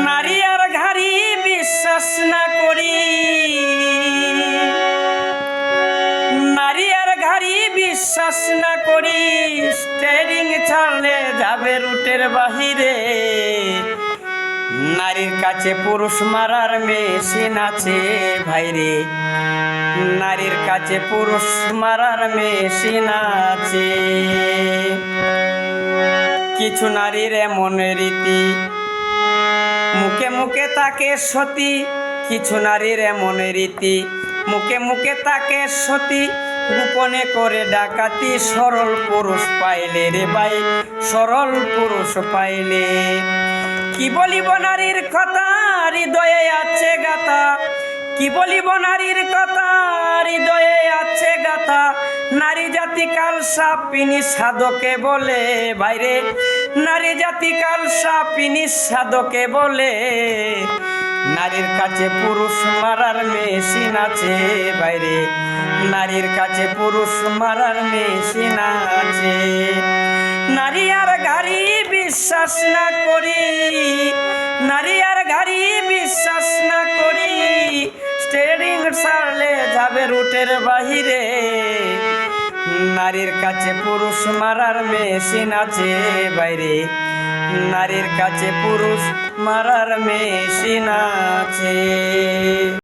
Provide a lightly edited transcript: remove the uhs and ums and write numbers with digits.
নারী আর ঘাড়ি বিশ্বাস না করি, নারী আর ঘাড়ি বিশ্বাস না করি, স্টিয়ারিং ছাড়লে যাবে রুটের বাহিরে। নারীর কাছে পুরুষ মারার মেশিন আছে ভাইরে, নারীর কাছে পুরুষ মারার মেশিন আছে। কিছু নারীর এমন রীতি, মুখে মুখে তাকে সতী। কিছু নারীর এমন রীতি, মুখে মুখে তাকে সতী, গোপনে করে ডাকাতি। সরল পুরুষ পাইলে রে ভাই, সরল পুরুষ পাইলে। কি বলিব নারীর কথা, হৃদয়ে আছে গাথা। কি বলিব নারীর কথা, হৃদয়ে আছে গাথা। নারী জাতি কাল সাপিনী সাধকে বলে ভাইরে, নারী জাতি কাল সাপিনী সাধকে বলে। নারীর কাছে পুরুষ মারার মেশিন আছে বাইরে, নারীর কাছে পুরুষ মারার মেশিন আছে। নারী আর ঘাড়ি বিশ্বাস না করি, নারী আর ঘাড়ি বিশ্বাস না করি, স্টিয়ারিং ছাড়লে যাবে রুটের বাহিরে। নারীর কাছে পুরুষ মারার মেশিন আছে বাইরে, নারীর কাছে পুরুষ মারার মেশিন আছে।